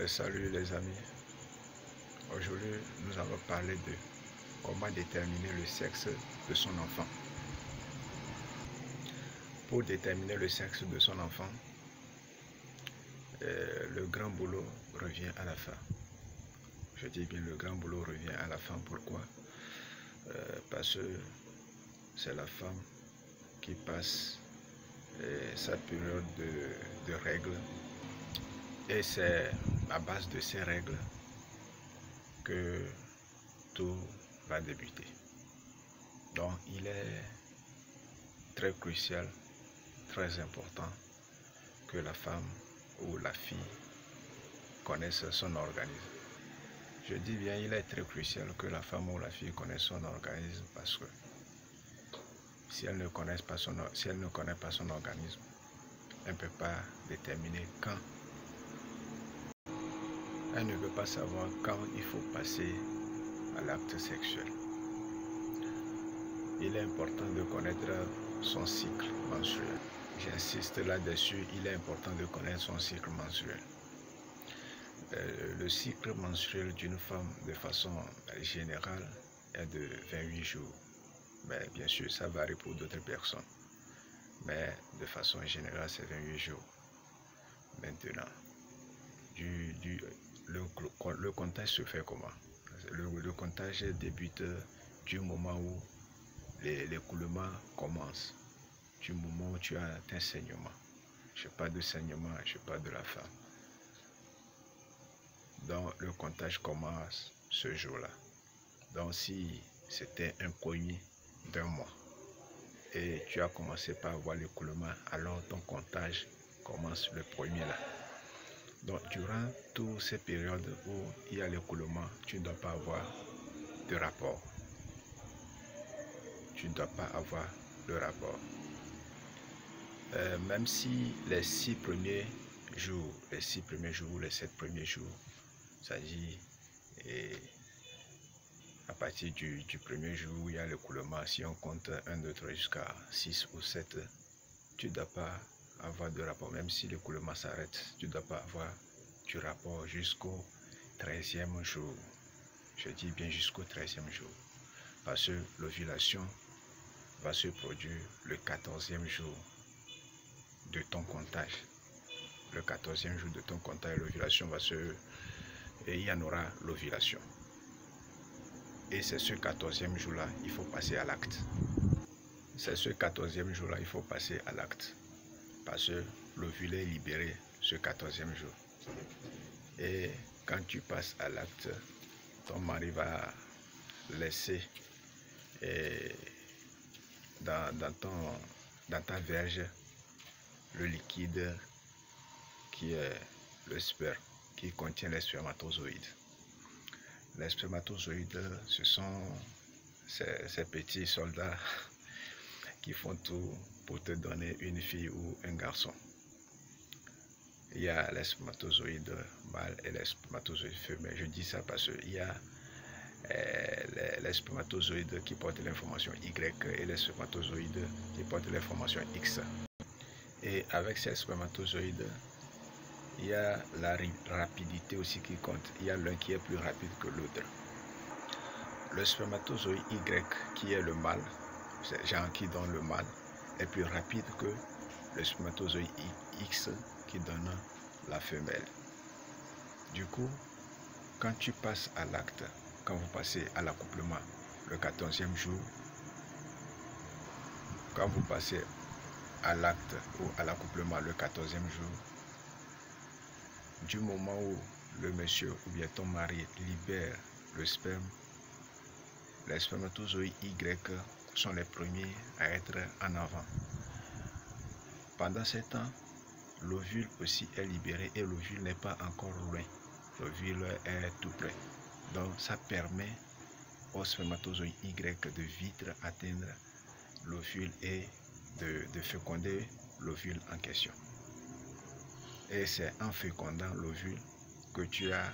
Salut les amis, aujourd'hui nous allons parler de comment déterminer le sexe de son enfant. Pour déterminer le sexe de son enfant, le grand boulot revient à la fin. Je dis bien le grand boulot revient à la fin. Pourquoi? Parce que c'est la femme qui passe sa période de règles et c'est à base de ces règles que tout va débuter. Donc il est très crucial, très important que la femme ou la fille connaisse son organisme. Je dis bien il est très crucial que la femme ou la fille connaisse son organisme parce que si elle ne connaît pas son organisme, elle ne peut pas déterminer quand. Elle ne peut pas savoir quand il faut passer à l'acte sexuel. Il est important de connaître son cycle menstruel. J'insiste là-dessus, il est important de connaître son cycle menstruel. Le cycle menstruel d'une femme de façon générale est de 28 jours. Mais bien sûr, ça varie pour d'autres personnes. Mais de façon générale, c'est 28 jours. Maintenant, le comptage se fait comment? Le comptage débute du moment où l'écoulement commence, du moment où tu as un saignement. Je parle de saignement, je parle de la femme. Donc le comptage commence ce jour-là. Donc si c'était un premier d'un mois et tu as commencé par avoir l'écoulement, alors ton comptage commence le premier là. Donc durant toutes ces périodes où il y a l'écoulement, tu ne dois pas avoir de rapport. Tu ne dois pas avoir de rapport. Même si les 6 premiers jours, les 7 premiers jours, c'est-à-dire à partir du premier jour où il y a l'écoulement, si on compte 1, 2, 3 jusqu'à 6 ou 7, tu ne dois pas avoir de rapport. Même si l'écoulement s'arrête, tu ne dois pas avoir du rapport jusqu'au 13e jour. Je dis bien jusqu'au 13e jour. Parce que l'ovulation va se produire le 14e jour de ton comptage. Le 14e jour de ton comptage, l'ovulation va se... Et il y en aura l'ovulation. Et c'est ce 14e jour-là, il faut passer à l'acte. C'est ce 14e jour-là, il faut passer à l'acte. Parce que l'ovule est libéré ce 14e jour. Et quand tu passes à l'acte, ton mari va laisser dans ta verge le liquide qui est le sperme, qui contient les spermatozoïdes. Les spermatozoïdes, ce sont ces petits soldats qui font tout pour te donner une fille ou un garçon. Il y a les spermatozoïdes mâles et les spermatozoïdes femelles. Je dis ça parce qu'il y a les spermatozoïdes qui portent l'information Y et les spermatozoïdes qui portent l'information X. Et avec ces spermatozoïdes, il y a la rapidité aussi qui compte. Il y a l'un qui est plus rapide que l'autre. Le spermatozoïde Y, qui est le mâle, c'est genre qui donne le mâle, est plus rapide que le spermatozoïde X qui donne la femelle. Du coup, quand tu passes à l'acte, quand vous passez à l'accouplement le 14e jour, quand vous passez à l'acte ou à l'accouplement le 14e jour, du moment où le monsieur ou bien ton mari libère le sperme, les spermatozoïdes Y sont les premiers à être en avant. Pendant ce temps, l'ovule aussi est libéré et l'ovule n'est pas encore loin. L'ovule est tout près. Donc ça permet au spermatozoïde Y de vite atteindre l'ovule et de féconder l'ovule en question. Et c'est en fécondant l'ovule que tu as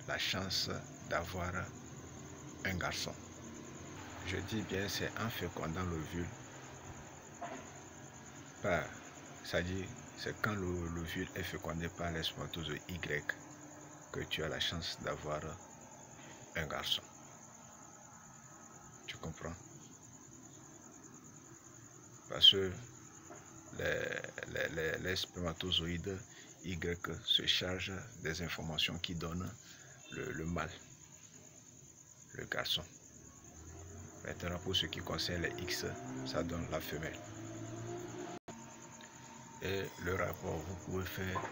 la chance d'avoir un garçon. Je dis bien c'est en fécondant l'ovule, c'est-à-dire c'est quand l'ovule est fécondé par les spermatozoïdes Y que tu as la chance d'avoir un garçon. Tu comprends? Parce que les spermatozoïdes Y se chargent des informations qui donnent le mâle, le garçon. Maintenant, pour ce qui concerne les X, ça donne la femelle. Et le rapport, vous pouvez faire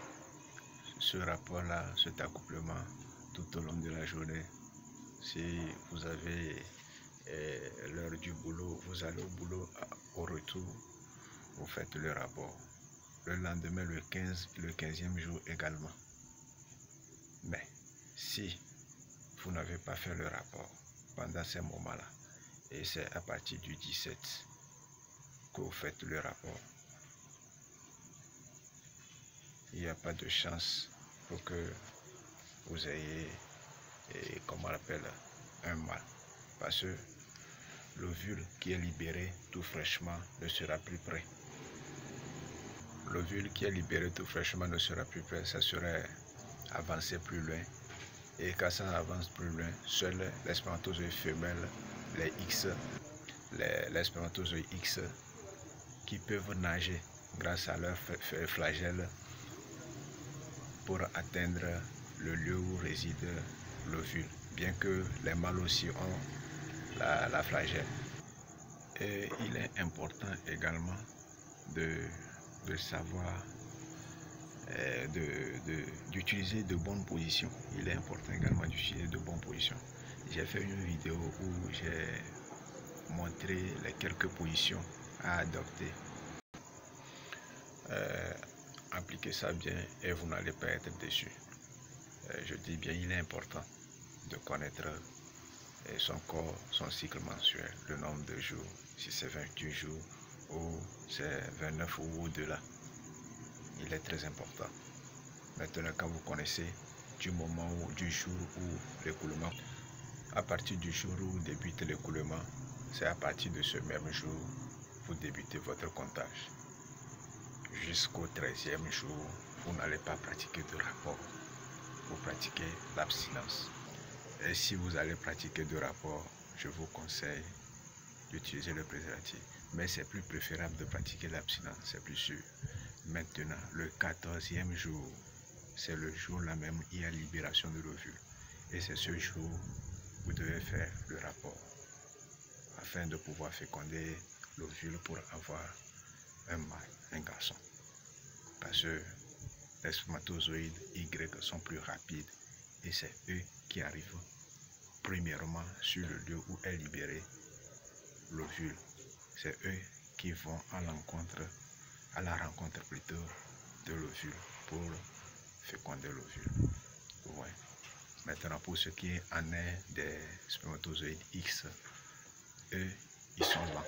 ce rapport-là, cet accouplement tout au long de la journée. Si vous avez l'heure du boulot, vous allez au boulot, au retour, vous faites le rapport. Le lendemain, le 15e jour également. Mais si vous n'avez pas fait le rapport pendant ces moments-là, et c'est à partir du 17 que vous faites le rapport, il n'y a pas de chance pour que vous ayez, comment on appelle, un mâle. Parce que l'ovule qui est libéré tout fraîchement ne sera plus prêt. L'ovule qui est libéré tout fraîchement ne sera plus prêt, ça serait avancer plus loin. Et quand ça avance plus loin, seuls les spermatozoïdes femelles, les X, les spermatozoïdes X, qui peuvent nager grâce à leur flagelle pour atteindre le lieu où réside l'ovule, bien que les mâles aussi ont la flagelle. Et il est important également de savoir, d'utiliser de bonnes positions. Il est important également d'utiliser de bonnes positions. J'ai fait une vidéo où j'ai montré les quelques positions à adopter. Appliquez ça bien et vous n'allez pas être déçu. Je dis bien, il est important de connaître son corps, son cycle mensuel, le nombre de jours, si c'est 28 jours ou c'est 29 ou au-delà. Il est très important. Maintenant, quand vous connaissez du moment ou du jour où l'écoulement, à partir du jour où débute l'écoulement, c'est à partir de ce même jour vous débutez votre comptage. Jusqu'au 13e jour, vous n'allez pas pratiquer de rapport. Vous pratiquez l'abstinence. Et si vous allez pratiquer de rapport, je vous conseille d'utiliser le préservatif. Mais c'est plus préférable de pratiquer l'abstinence, c'est plus sûr. Maintenant, le 14e jour, c'est le jour là même où il y a libération de l'ovule. Et c'est ce jour où vous devez faire le rapport afin de pouvoir féconder l'ovule pour avoir un mâle, un garçon. Parce que les spermatozoïdes Y sont plus rapides et c'est eux qui arrivent premièrement sur le lieu où est libéré l'ovule. C'est eux qui vont à la rencontre plutôt de l'ovule pour féconder l'ovule. Ouais. Maintenant, pour ce qui en est des spermatozoïdes X, eux, ils sont lents.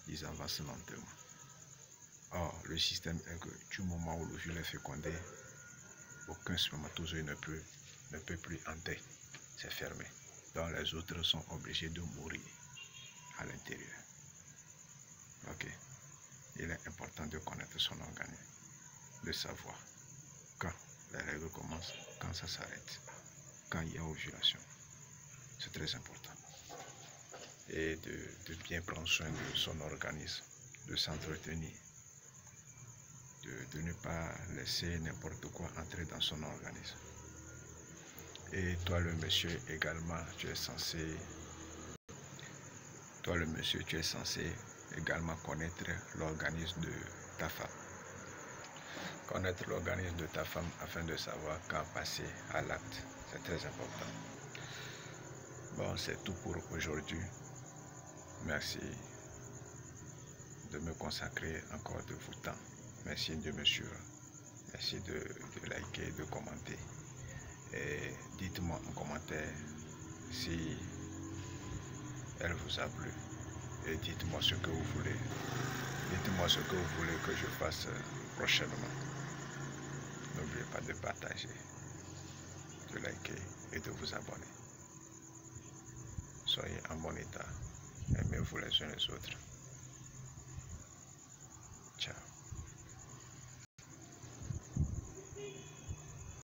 Ils avancent lentement. Or, le système est que du moment où l'ovule est fécondé, aucun spermatozoïde ne peut plus entrer. C'est fermé. Donc, les autres sont obligés de mourir à l'intérieur. Ok. Il est important de connaître son organisme, de savoir quand les règles commencent, quand ça s'arrête, quand il y a ovulation. C'est très important. Et de bien prendre soin de son organisme, de s'entretenir, de ne pas laisser n'importe quoi entrer dans son organisme. Et toi le monsieur également, tu es censé également connaître l'organisme de ta femme. Connaître l'organisme de ta femme afin de savoir quand passer à l'acte. C'est très important. Bon, c'est tout pour aujourd'hui. Merci de me consacrer encore de votre temps. Merci de me suivre. Merci de liker, de commenter. Et dites-moi en commentaire si elle vous a plu. Et dites-moi ce que vous voulez. Dites-moi ce que vous voulez que je fasse prochainement. N'oubliez pas de partager, de liker et de vous abonner. Soyez en bon état. Aimez-vous les uns les autres.